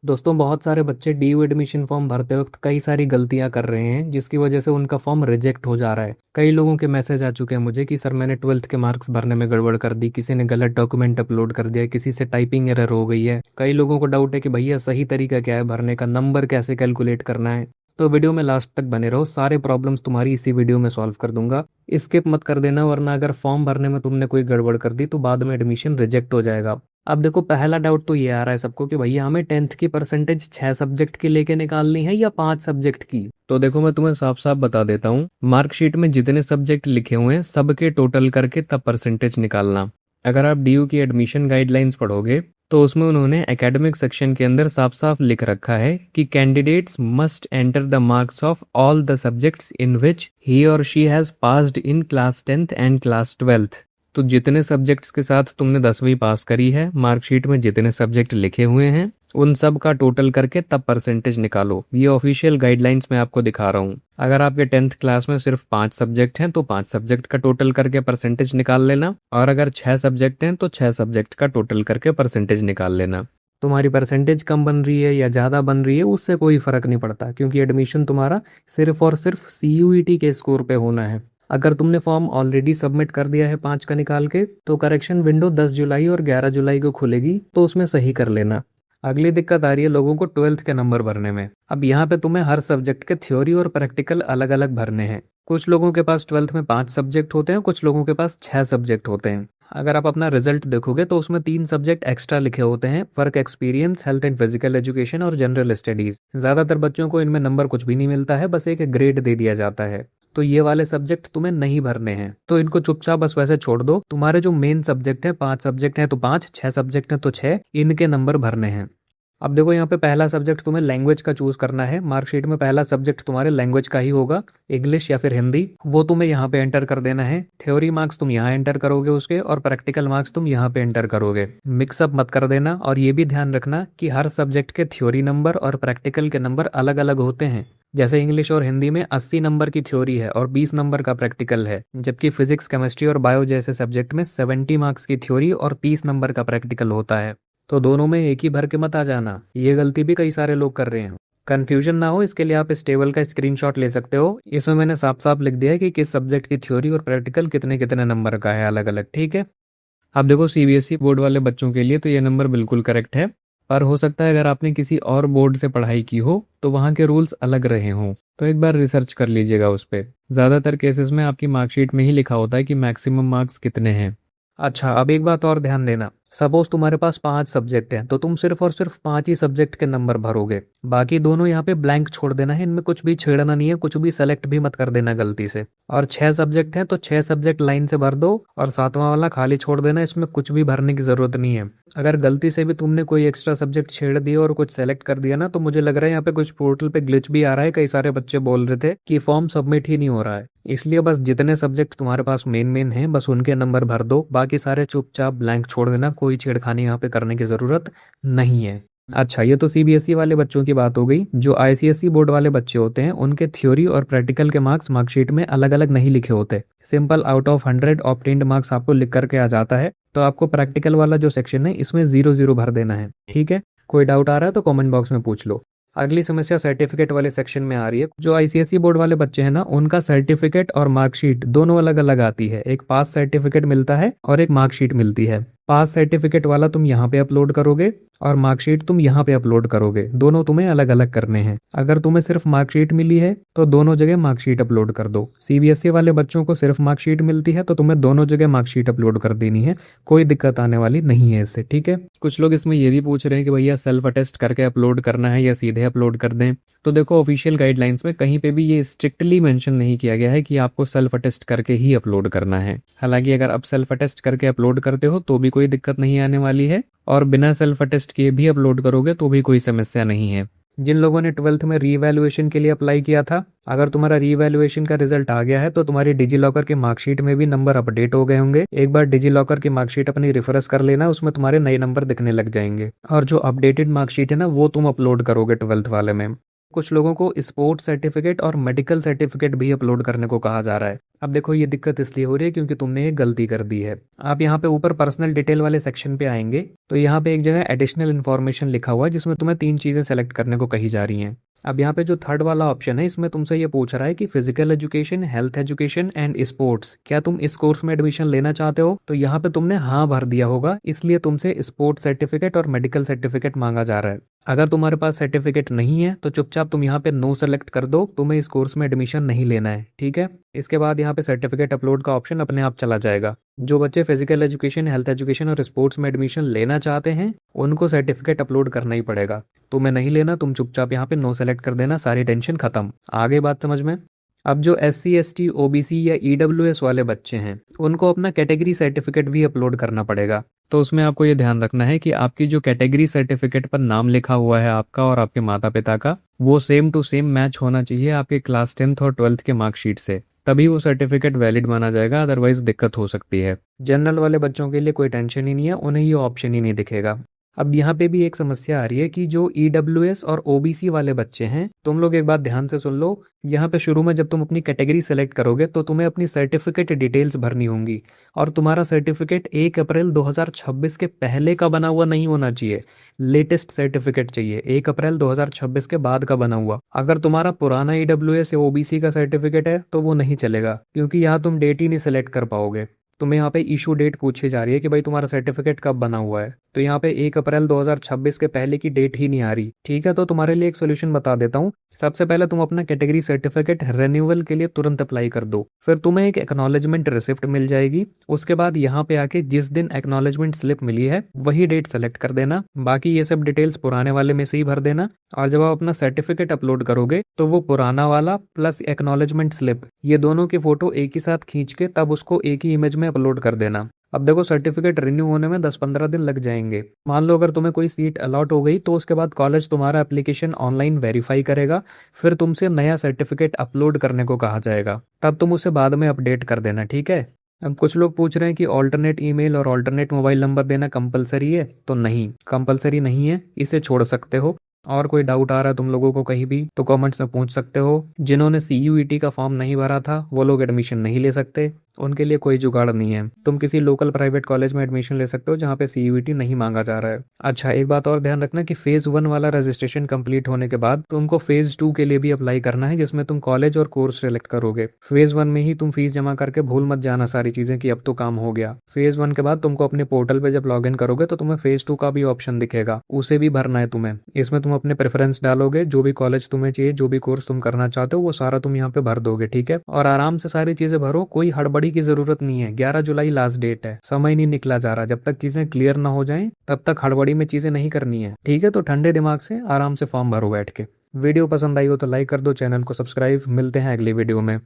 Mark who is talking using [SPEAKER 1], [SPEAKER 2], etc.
[SPEAKER 1] दोस्तों, बहुत सारे बच्चे डीयू एडमिशन फॉर्म भरते वक्त कई सारी गलतियां कर रहे हैं जिसकी वजह से उनका फॉर्म रिजेक्ट हो जा रहा है। कई लोगों के मैसेज आ चुके हैं मुझे कि सर मैंने 12th के मार्क्स भरने में गड़बड़ कर दी, किसी ने गलत डॉक्यूमेंट अपलोड कर दिया, किसी से टाइपिंग एरर हो गई है। कई लोगों को डाउट है कि भैया सही तरीका क्या है भरने का, नंबर कैसे कैलकुलेट करना है। तो वीडियो में लास्ट तक बने रहो, सारे प्रॉब्लम्स तुम्हारी इसी वीडियो में सॉल्व कर दूंगा। स्किप मत कर देना, वरना अगर फॉर्म भरने में तुमने कोई गड़बड़ कर दी तो बाद में एडमिशन रिजेक्ट हो जाएगा। अब देखो, पहला डाउट तो ये आ रहा है सबको कि भैया हमें 10th की परसेंटेज 6 सब्जेक्ट की लेके निकालनी है या 5 सब्जेक्ट की। तो देखो, मैं तुम्हें साफ साफ बता देता हूँ, मार्कशीट में जितने सब्जेक्ट लिखे हुए हैं सबके टोटल करके तब परसेंटेज निकालना। अगर आप डीयू की एडमिशन गाइडलाइंस पढ़ोगे तो उसमें उन्होंने एकेडमिक सेक्शन के अंदर साफ साफ लिख रखा है कि candidates must enter the marks of all the subjects in which he और she has passed in class 10th and class 12th। तो जितने सब्जेक्ट्स के साथ तुमने 10वीं पास करी है, मार्कशीट में जितने सब्जेक्ट लिखे हुए हैं उन सब का टोटल करके तब परसेंटेज निकालो। ये ऑफिशियल गाइडलाइंस में आपको दिखा रहा हूँ। अगर आपके 10th क्लास में सिर्फ 5 सब्जेक्ट हैं तो 5 सब्जेक्ट का टोटल करके परसेंटेज निकाल लेना, और अगर 6 सब्जेक्ट हैं तो 6 सब्जेक्ट का टोटल करके परसेंटेज निकाल लेना। तुम्हारी परसेंटेज कम बन रही है या ज़्यादा बन रही है उससे कोई फर्क नहीं पड़ता, क्योंकि एडमिशन तुम्हारा सिर्फ और सिर्फ CUET के स्कोर पे होना है। अगर तुमने फॉर्म ऑलरेडी सबमिट कर दिया है 5 का निकाल के, तो करेक्शन विंडो 10 जुलाई और 11 जुलाई को खुलेगी, तो उसमें सही कर लेना। अगली दिक्कत आ रही है लोगों को 12th के नंबर भरने में। अब यहाँ पे तुम्हें हर सब्जेक्ट के थ्योरी और प्रैक्टिकल अलग अलग भरने हैं। कुछ लोगों के पास 12th में 5 सब्जेक्ट होते हैं, कुछ लोगों के पास 6 सब्जेक्ट होते हैं। अगर आप अपना रिजल्ट देखोगे तो उसमें 3 सब्जेक्ट एक्स्ट्रा लिखे होते हैं, work experience, health and physical education और जनरल स्टडीज। ज्यादातर बच्चों को इनमें नंबर कुछ भी नहीं मिलता है, बस एक ग्रेड दे दिया जाता है। तो ये वाले सब्जेक्ट तुम्हें नहीं भरने हैं, तो इनको चुपचाप बस वैसे छोड़ दो। तुम्हारे जो मेन सब्जेक्ट है, 5 सब्जेक्ट हैं तो 5, 6 सब्जेक्ट हैं तो 6, इनके नंबर भरने हैं। अब देखो, यहाँ पे पहला सब्जेक्ट तुम्हें लैंग्वेज का चूज करना है। मार्कशीट में पहला सब्जेक्ट तुम्हारे लैंग्वेज का ही होगा, इंग्लिश या फिर हिंदी। वो तुम्हें यहाँ पे एंटर कर देना है। थ्योरी मार्क्स तुम यहाँ एंटर करोगे उसके, और प्रैक्टिकल मार्क्स तुम यहाँ पे एंटर करोगे। मिक्सअप मत कर देना। और ये भी ध्यान रखना कि हर सब्जेक्ट के थ्योरी नंबर और प्रैक्टिकल के नंबर अलग अलग होते हैं। जैसे इंग्लिश और हिंदी में 80 नंबर की थ्योरी है और 20 नंबर का प्रैक्टिकल है, जबकि फिजिक्स, केमिस्ट्री और बायो जैसे सब्जेक्ट में 70 मार्क्स की थ्योरी और 30 नंबर का प्रैक्टिकल होता है। तो दोनों में एक ही भर के मत आ जाना। ये गलती भी कई सारे लोग कर रहे हैं। कंफ्यूजन ना हो इसके लिए आप इस टेबल का स्क्रीनशॉट ले सकते हो। इसमें मैंने साफ साफ लिख दिया है कि किस सब्जेक्ट की थ्योरी और प्रैक्टिकल कितने कितने नंबर का है, अलग अलग। ठीक है। अब देखो, CBSE बोर्ड वाले बच्चों के लिए तो ये नंबर बिल्कुल करेक्ट है, पर हो सकता है अगर आपने किसी और बोर्ड से पढ़ाई की हो तो वहाँ के रूल्स अलग रहे हों। तो एक बार रिसर्च कर लीजिएगा उस पर। ज़्यादातर केसेस में आपकी मार्कशीट में ही लिखा होता है कि मैक्सिमम मार्क्स कितने हैं। अच्छा, अब एक बात और ध्यान देना। सपोज तुम्हारे पास 5 सब्जेक्ट हैं तो तुम सिर्फ और सिर्फ 5 ही सब्जेक्ट के नंबर भरोगे। बाकी दोनों यहाँ पे ब्लैंक छोड़ देना है, इनमें कुछ भी छेड़ना नहीं है, कुछ भी सेलेक्ट भी मत कर देना गलती से। और 6 सब्जेक्ट हैं तो 6 सब्जेक्ट लाइन से भर दो, और 7वां वाला खाली छोड़ देना, इसमें कुछ भी भरने की जरूरत नहीं है। अगर गलती से भी तुमने कोई एक्स्ट्रा सब्जेक्ट छेड़ दिया और कुछ सेलेक्ट कर दिया ना, तो मुझे लग रहा है यहाँ पे कुछ पोर्टल पे ग्लिच भी आ रहा है। कई सारे बच्चे बोल रहे थे कि फॉर्म सबमिट ही नहीं हो रहा है। इसलिए बस जितने सब्जेक्ट तुम्हारे पास मेन हैं बस उनके नंबर भर दो, बाकी सारे चुपचाप ब्लैंक छोड़ देना। कोई छेड़खानी यहाँ पे करने की जरूरत नहीं है। अच्छा, ये तो CBSE वाले बच्चों की बात हो गई। जो ICSE बोर्ड वाले बच्चे होते हैं उनके थ्योरी और प्रैक्टिकल के मार्क्स मार्कशीट में अलग अलग नहीं लिखे होते। Simple out of 100 obtained marks आपको लिख करके आ जाता है। तो आपको प्रैक्टिकल वाला जो सेक्शन है इसमें 0 भर देना है। ठीक है। कोई डाउट आ रहा है तो कमेंट बॉक्स में पूछ लो। अगली समस्या सर्टिफिकेट वाले सेक्शन में आ रही है। जो ICSE बोर्ड वाले बच्चे हैं ना, उनका सर्टिफिकेट और मार्कशीट दोनों अलग अलग आती है। एक पास सर्टिफिकेट मिलता है और एक मार्कशीट मिलती है। पास सर्टिफिकेट वाला तुम यहाँ पे अपलोड करोगे और मार्कशीट तुम यहाँ पे अपलोड करोगे। दोनों तुम्हें अलग अलग करने हैं। अगर तुम्हें सिर्फ मार्कशीट मिली है तो दोनों जगह मार्कशीट अपलोड कर दो। CBSE वाले बच्चों को सिर्फ मार्कशीट मिलती है तो तुम्हें दोनों जगह मार्कशीट अपलोड कर देनी है। कोई दिक्कत आने वाली नहीं है इससे। ठीक है। कुछ लोग इसमें ये भी पूछ रहे हैं कि भैया सेल्फ अटेस्ट करके अपलोड करना है या सीधे अपलोड कर दें। तो देखो, ऑफिशियल गाइडलाइंस में कहीं पे भी ये स्ट्रिक्टली मेंशन नहीं किया गया है कि आपको सेल्फ अटेस्ट करके ही अपलोड करना है। हालांकि अगर आप सेल्फ अटेस्ट करके अपलोड करते हो तो भी कोई दिक्कत नहीं आने वाली है, और बिना सेल्फ अटेस्ट किए भी अपलोड करोगे तो भी कोई समस्या नहीं है। जिन लोगों ने 12th में रीवैल्यूएशन के लिए अप्लाई किया था, अगर तुम्हारा रीवैल्यूएशन का रिजल्ट आ गया है तो तुम्हारी डिजीलॉकर की मार्कशीट में भी नंबर अपडेट हो गए होंगे। एक बार डिजीलॉकर की मार्कशीट अपनी रिफ्रेश कर लेना, उसमें तुम्हारे नए नंबर दिखने लग जाएंगे। और जो अपडेटेड मार्कशीट है ना, वो तुम अपलोड करोगे 12th वाले में। कुछ लोगों को स्पोर्ट्स सर्टिफिकेट और मेडिकल सर्टिफिकेट भी अपलोड करने को कहा जा रहा है। अब देखो ये दिक्कत इसलिए हो रही है क्योंकि तुमने एक गलती कर दी है। आप यहाँ पे ऊपर पर्सनल डिटेल वाले सेक्शन पे आएंगे तो यहाँ पे एक जगह एडिशनल इन्फॉर्मेशन लिखा हुआ है जिसमें तुम्हें 3 चीजें सेलेक्ट करने को कही जा रही हैं। अब यहाँ पे जो थर्ड वाला ऑप्शन है इसमें तुमसे ये पूछ रहा है कि physical education, health education and sports, क्या तुम इस कोर्स में एडमिशन लेना चाहते हो? तो यहाँ पे तुमने हाँ भर दिया होगा, इसलिए तुमसे स्पोर्ट्स सर्टिफिकेट और मेडिकल सर्टिफिकेट मांगा जा रहा है। अगर तुम्हारे पास सर्टिफिकेट नहीं है तो चुपचाप तुम यहाँ पे नो सेलेक्ट कर दो, तुम्हें इस कोर्स में एडमिशन नहीं लेना है, ठीक है। इसके बाद यहाँ पे सर्टिफिकेट अपलोड का ऑप्शन अपने आप चला जाएगा। जो बच्चे फिजिकल एजुकेशन, हेल्थ एजुकेशन और स्पोर्ट्स में एडमिशन लेना चाहते हैं उनको सर्टिफिकेट अपलोड करना ही पड़ेगा। तुम्हें नहीं लेना, तुम चुपचाप यहाँ पे नो सेलेक्ट कर देना, सारी टेंशन खत्म। आगे बात समझ में। अब जो SC ST OBC या EWS वाले बच्चे हैं उनको अपना कैटेगरी सर्टिफिकेट भी अपलोड करना पड़ेगा। तो उसमें आपको ये ध्यान रखना है कि आपकी जो कैटेगरी सर्टिफिकेट पर नाम लिखा हुआ है आपका और आपके माता पिता का, वो सेम टू सेम मैच होना चाहिए आपके क्लास 10th और 12th के मार्कशीट से, तभी वो सर्टिफिकेट वैलिड माना जाएगा, अदरवाइज दिक्कत हो सकती है। जनरल वाले बच्चों के लिए कोई टेंशन ही नहीं है, उन्हें ये ऑप्शन ही नहीं दिखेगा। अब यहाँ पे भी एक समस्या आ रही है कि जो EWS और OBC वाले बच्चे हैं, तुम लोग एक बात ध्यान से सुन लो। यहाँ पे शुरू में जब तुम अपनी कैटेगरी सेलेक्ट करोगे तो तुम्हें अपनी सर्टिफिकेट डिटेल्स भरनी होंगी और तुम्हारा सर्टिफिकेट 1 अप्रैल 2026 के पहले का बना हुआ नहीं होना चाहिए। लेटेस्ट सर्टिफिकेट चाहिए, 1 अप्रैल 2026 के बाद का बना हुआ। अगर तुम्हारा पुराना EWS या OBC का सर्टिफिकेट है तो वो नहीं चलेगा, क्योंकि यहाँ तुम डेट ही नहीं सेलेक्ट कर पाओगे। तुम्हें यहाँ पे इशू डेट पूछी जा रही है कि भाई तुम्हारा सर्टिफिकेट कब बना हुआ है, तो यहाँ पे 1 अप्रैल 2026 के पहले की डेट ही नहीं आ रही, ठीक है। तो तुम्हारे लिए एक सोल्यूशन बता देता हूँ। सबसे पहले तुम अपना कैटेगरी सर्टिफिकेट रिन्यूअल के लिए तुरंत अप्लाई कर दो, फिर तुम्हें एक एक्नॉलेजमेंट रिसिप्ट मिल जाएगी। उसके बाद यहाँ पे आके जिस दिन एक्नॉलेजमेंट स्लिप मिली है वही डेट सेलेक्ट कर देना, बाकी ये सब डिटेल्स पुराने वाले में से ही भर देना। और जब आप अपना सर्टिफिकेट अपलोड करोगे तो वो पुराना वाला प्लस एक्नॉलेजमेंट स्लिप, ये दोनों की फोटो एक ही साथ खींच के तब उसको एक ही इमेज में अपलोड कर देना। अब देखो सर्टिफिकेट रिन्यू होने में 10-15 दिन लग जाएंगे। मान लो अगर तुम्हें कोई सीट अलॉट हो गई तो उसके बाद कॉलेज तुम्हारा एप्लीकेशन ऑनलाइन वेरीफाई करेगा, फिर तुमसे नया सर्टिफिकेट अपलोड करने को कहा जाएगा, तब तुम उसे बाद में अपडेट कर देना, ठीक है। अब कुछ लोग पूछ रहे हैं कि ऑल्टरनेट ईमेल और ऑल्टरनेट मोबाइल नंबर देना कंपलसरी है, तो नहीं, कंपलसरी नहीं है, इसे छोड़ सकते हो। और कोई डाउट आ रहा है तुम लोगों को कहीं भी तो कमेंट्स में पूछ सकते हो। जिन्होंने CUET का फॉर्म नहीं भरा था वो लोग एडमिशन नहीं ले सकते, उनके लिए कोई जुगाड़ नहीं है। तुम किसी लोकल प्राइवेट कॉलेज में एडमिशन ले सकते हो जहाँ पे CUET नहीं मांगा जा रहा है। अच्छा, एक बात और ध्यान रखना कि फेज 1 वाला रजिस्ट्रेशन कंप्लीट होने के बाद तुमको फेज 2 के लिए भी अप्लाई करना है, जिसमें तुम कॉलेज और कोर्स सेलेक्ट करोगे। फेज 1 में ही तुम फीस जमा करके भूल मत जाना सारी चीजें कि अब तो काम हो गया। फेज 1 के बाद तुमको अपने पोर्टल पे जब लॉग इन करोगे तो तुम्हें फेज 2 का भी ऑप्शन दिखेगा, उसे भी भरना है तुम्हें। इसमें तुम अपने प्रेफरेंस डालोगे, जो भी कॉलेज तुम्हें चाहिए, जो भी कोर्स तुम करना चाहते हो वो सारा तुम यहाँ पे भर दोगे, ठीक है। और आराम से सारी चीजें भरो, कोई हड़बड़ी की जरूरत नहीं है। 11 जुलाई लास्ट डेट है, समय नहीं निकला जा रहा। जब तक चीजें क्लियर ना हो जाएं तब तक हड़बड़ी में चीजें नहीं करनी है, ठीक है। तो ठंडे दिमाग से आराम से फॉर्म भरो बैठ के। वीडियो पसंद आई हो तो लाइक कर दो, चैनल को सब्सक्राइब। मिलते हैं अगली वीडियो में।